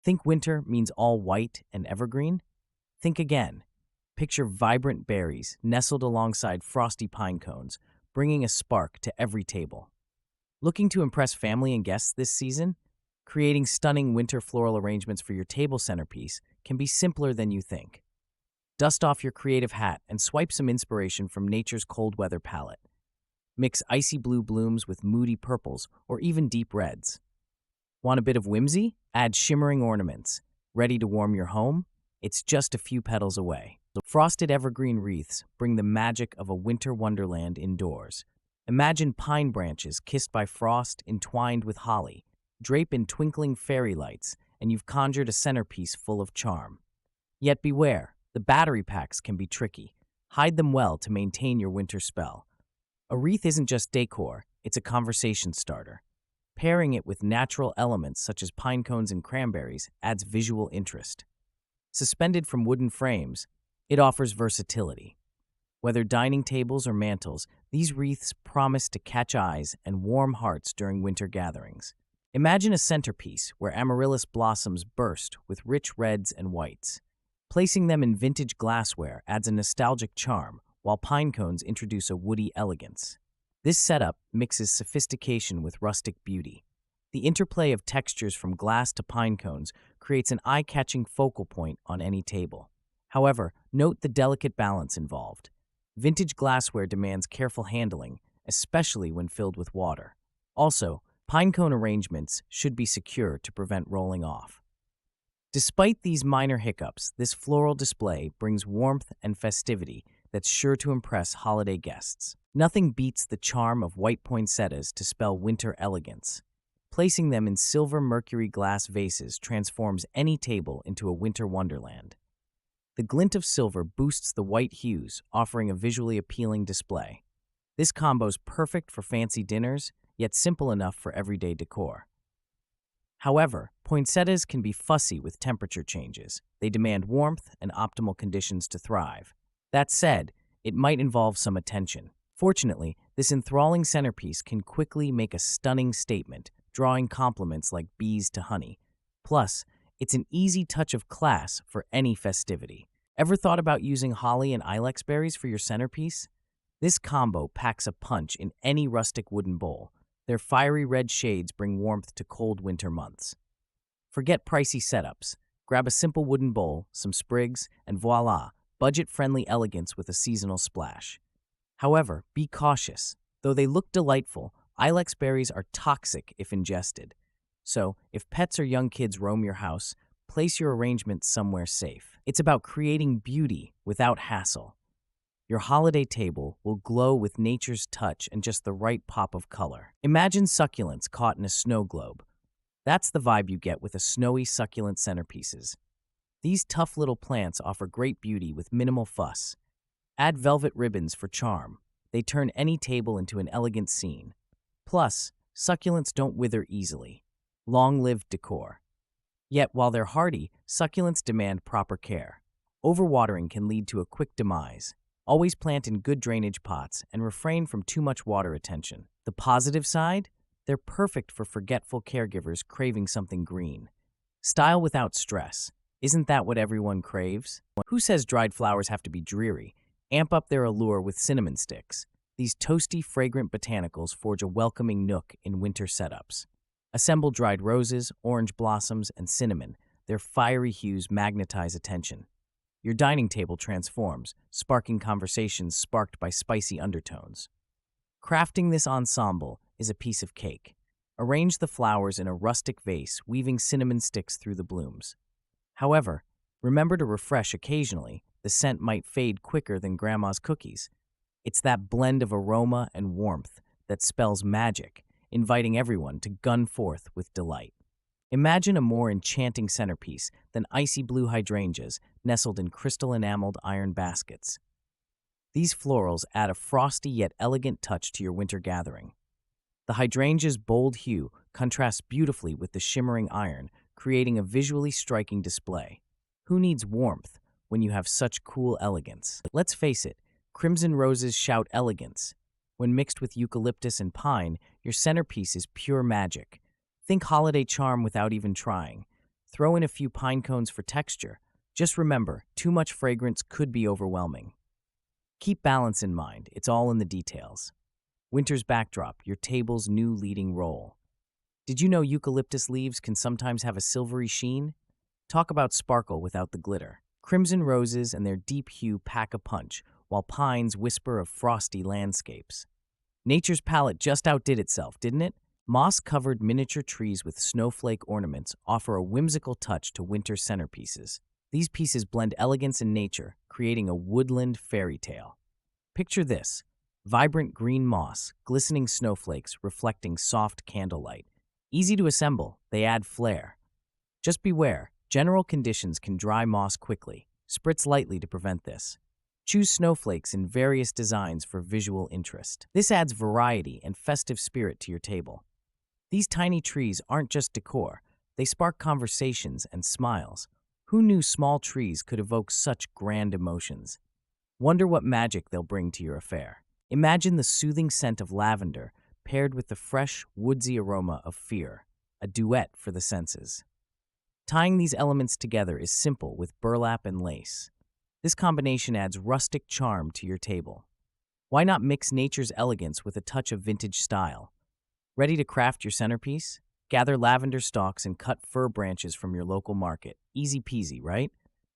Think winter means all white and evergreen? Think again. Picture vibrant berries nestled alongside frosty pine cones, bringing a spark to every table. Looking to impress family and guests this season? Creating stunning winter floral arrangements for your table centerpiece can be simpler than you think. Dust off your creative hat and swipe some inspiration from nature's cold weather palette. Mix icy blue blooms with moody purples or even deep reds. Want a bit of whimsy? Add shimmering ornaments. Ready to warm your home? It's just a few petals away. Frosted evergreen wreaths bring the magic of a winter wonderland indoors. Imagine pine branches kissed by frost entwined with holly. Drape in twinkling fairy lights, and you've conjured a centerpiece full of charm. Yet beware, the battery packs can be tricky. Hide them well to maintain your winter spell. A wreath isn't just decor, it's a conversation starter. Pairing it with natural elements such as pine cones and cranberries adds visual interest. Suspended from wooden frames, it offers versatility. Whether dining tables or mantels, these wreaths promise to catch eyes and warm hearts during winter gatherings. Imagine a centerpiece where amaryllis blossoms burst with rich reds and whites. Placing them in vintage glassware adds a nostalgic charm, while pine cones introduce a woody elegance. This setup mixes sophistication with rustic beauty. The interplay of textures from glass to pine cones creates an eye-catching focal point on any table. However, note the delicate balance involved. Vintage glassware demands careful handling, especially when filled with water. Also, pine cone arrangements should be secure to prevent rolling off. Despite these minor hiccups, this floral display brings warmth and festivity that's sure to impress holiday guests. Nothing beats the charm of white poinsettias to spell winter elegance. Placing them in silver mercury glass vases transforms any table into a winter wonderland. The glint of silver boosts the white hues, offering a visually appealing display. This combo's perfect for fancy dinners, yet simple enough for everyday decor. However, poinsettias can be fussy with temperature changes. They demand warmth and optimal conditions to thrive. That said, it might involve some attention. Fortunately, this enthralling centerpiece can quickly make a stunning statement, drawing compliments like bees to honey. Plus, it's an easy touch of class for any festivity. Ever thought about using holly and ilex berries for your centerpiece? This combo packs a punch in any rustic wooden bowl. Their fiery red shades bring warmth to cold winter months. Forget pricey setups. Grab a simple wooden bowl, some sprigs, and voila, budget-friendly elegance with a seasonal splash. However, be cautious. Though they look delightful, ilex berries are toxic if ingested. So, if pets or young kids roam your house, place your arrangement somewhere safe. It's about creating beauty without hassle. Your holiday table will glow with nature's touch and just the right pop of color. Imagine succulents caught in a snow globe. That's the vibe you get with a snowy succulent centerpieces. These tough little plants offer great beauty with minimal fuss. Add velvet ribbons for charm. They turn any table into an elegant scene. Plus, succulents don't wither easily. Long-lived decor. Yet, while they're hardy, succulents demand proper care. Overwatering can lead to a quick demise. Always plant in good drainage pots and refrain from too much water attention. The positive side? They're perfect for forgetful caregivers craving something green. Style without stress. Isn't that what everyone craves? Who says dried flowers have to be dreary? Amp up their allure with cinnamon sticks. These toasty, fragrant botanicals forge a welcoming nook in winter setups. Assemble dried roses, orange blossoms, and cinnamon. Their fiery hues magnetize attention. Your dining table transforms, sparking conversations sparked by spicy undertones. Crafting this ensemble is a piece of cake. Arrange the flowers in a rustic vase, weaving cinnamon sticks through the blooms. However, remember to refresh occasionally. The scent might fade quicker than Grandma's cookies. It's that blend of aroma and warmth that spells magic, inviting everyone to gun forth with delight. Imagine a more enchanting centerpiece than icy blue hydrangeas nestled in crystal-enameled iron baskets. These florals add a frosty yet elegant touch to your winter gathering. The hydrangea's bold hue contrasts beautifully with the shimmering iron, creating a visually striking display. Who needs warmth when you have such cool elegance? Let's face it, crimson roses shout elegance. When mixed with eucalyptus and pine, your centerpiece is pure magic. Think holiday charm without even trying. Throw in a few pine cones for texture. Just remember, too much fragrance could be overwhelming. Keep balance in mind, it's all in the details. Winter's backdrop, your table's new leading role. Did you know eucalyptus leaves can sometimes have a silvery sheen? Talk about sparkle without the glitter. Crimson roses and their deep hue pack a punch, while pines whisper of frosty landscapes. Nature's palette just outdid itself, didn't it? Moss-covered miniature trees with snowflake ornaments offer a whimsical touch to winter centerpieces. These pieces blend elegance and nature, creating a woodland fairy tale. Picture this: vibrant green moss, glistening snowflakes reflecting soft candlelight. Easy to assemble, they add flair. Just beware, general conditions can dry moss quickly. Spritz lightly to prevent this. Choose snowflakes in various designs for visual interest. This adds variety and festive spirit to your table. These tiny trees aren't just decor, they spark conversations and smiles. Who knew small trees could evoke such grand emotions? Wonder what magic they'll bring to your affair. Imagine the soothing scent of lavender paired with the fresh, woodsy aroma of fear, a duet for the senses. Tying these elements together is simple with burlap and lace. This combination adds rustic charm to your table. Why not mix nature's elegance with a touch of vintage style? Ready to craft your centerpiece? Gather lavender stalks and cut fir branches from your local market. Easy peasy, right?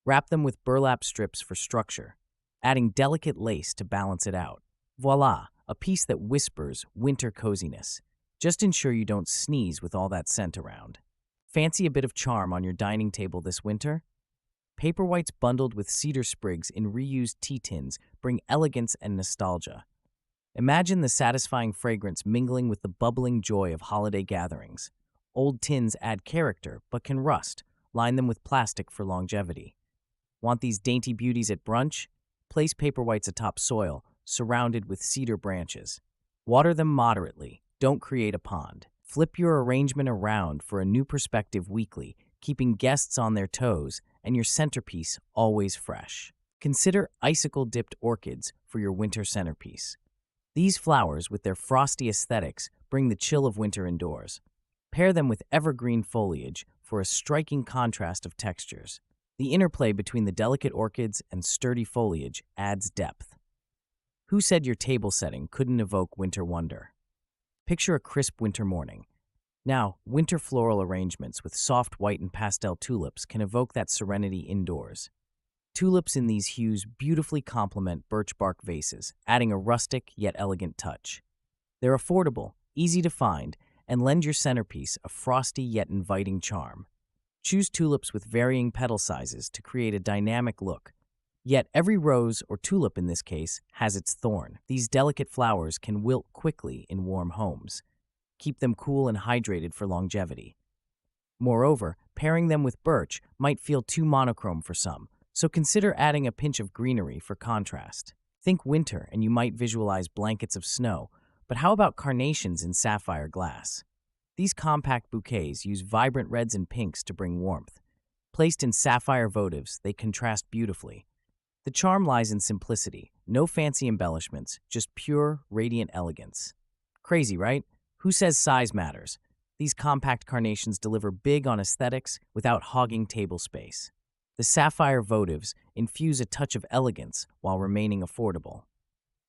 Wrap them with burlap strips for structure, adding delicate lace to balance it out. Voila, a piece that whispers winter coziness. Just ensure you don't sneeze with all that scent around. Fancy a bit of charm on your dining table this winter? Paperwhites bundled with cedar sprigs in reused tea tins bring elegance and nostalgia. Imagine the satisfying fragrance mingling with the bubbling joy of holiday gatherings. Old tins add character but can rust. Line them with plastic for longevity. Want these dainty beauties at brunch? Place paperwhites atop soil, surrounded with cedar branches. Water them moderately. Don't create a pond. Flip your arrangement around for a new perspective weekly, keeping guests on their toes and your centerpiece always fresh. Consider icicle-dipped orchids for your winter centerpiece. These flowers, with their frosty aesthetics, bring the chill of winter indoors. Pair them with evergreen foliage for a striking contrast of textures. The interplay between the delicate orchids and sturdy foliage adds depth. Who said your table setting couldn't evoke winter wonder? Picture a crisp winter morning. Now, winter floral arrangements with soft white and pastel tulips can evoke that serenity indoors. Tulips in these hues beautifully complement birch bark vases, adding a rustic yet elegant touch. They're affordable, easy to find, and lend your centerpiece a frosty yet inviting charm. Choose tulips with varying petal sizes to create a dynamic look. Yet every rose, or tulip in this case, has its thorn. These delicate flowers can wilt quickly in warm homes. Keep them cool and hydrated for longevity. Moreover, pairing them with birch might feel too monochrome for some, so consider adding a pinch of greenery for contrast. Think winter and you might visualize blankets of snow, but how about carnations in sapphire glass? These compact bouquets use vibrant reds and pinks to bring warmth. Placed in sapphire votives, they contrast beautifully. The charm lies in simplicity, no fancy embellishments, just pure, radiant elegance. Crazy, right? Who says size matters? These compact carnations deliver big on aesthetics without hogging table space. The sapphire votives infuse a touch of elegance while remaining affordable.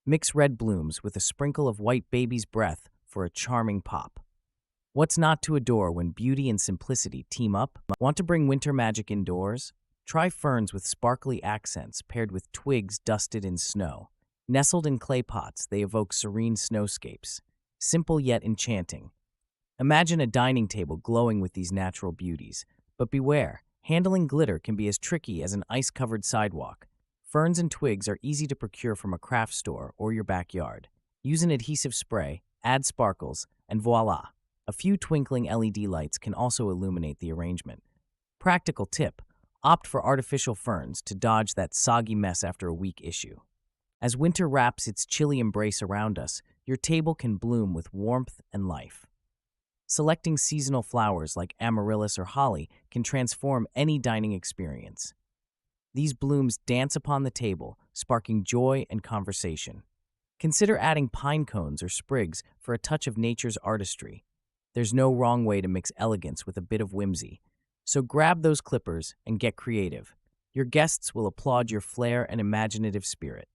Mix red blooms with a sprinkle of white baby's breath for a charming pop. What's not to adore when beauty and simplicity team up? Want to bring winter magic indoors? Try ferns with sparkly accents paired with twigs dusted in snow. Nestled in clay pots, they evoke serene snowscapes. Simple yet enchanting. Imagine a dining table glowing with these natural beauties. But beware, handling glitter can be as tricky as an ice-covered sidewalk. Ferns and twigs are easy to procure from a craft store or your backyard. Use an adhesive spray, add sparkles, and voila! A few twinkling LED lights can also illuminate the arrangement. Practical tip: opt for artificial ferns to dodge that soggy mess after a week issue. As winter wraps its chilly embrace around us, your table can bloom with warmth and life. Selecting seasonal flowers like amaryllis or holly can transform any dining experience. These blooms dance upon the table, sparking joy and conversation. Consider adding pine cones or sprigs for a touch of nature's artistry. There's no wrong way to mix elegance with a bit of whimsy. So grab those clippers and get creative. Your guests will applaud your flair and imaginative spirit.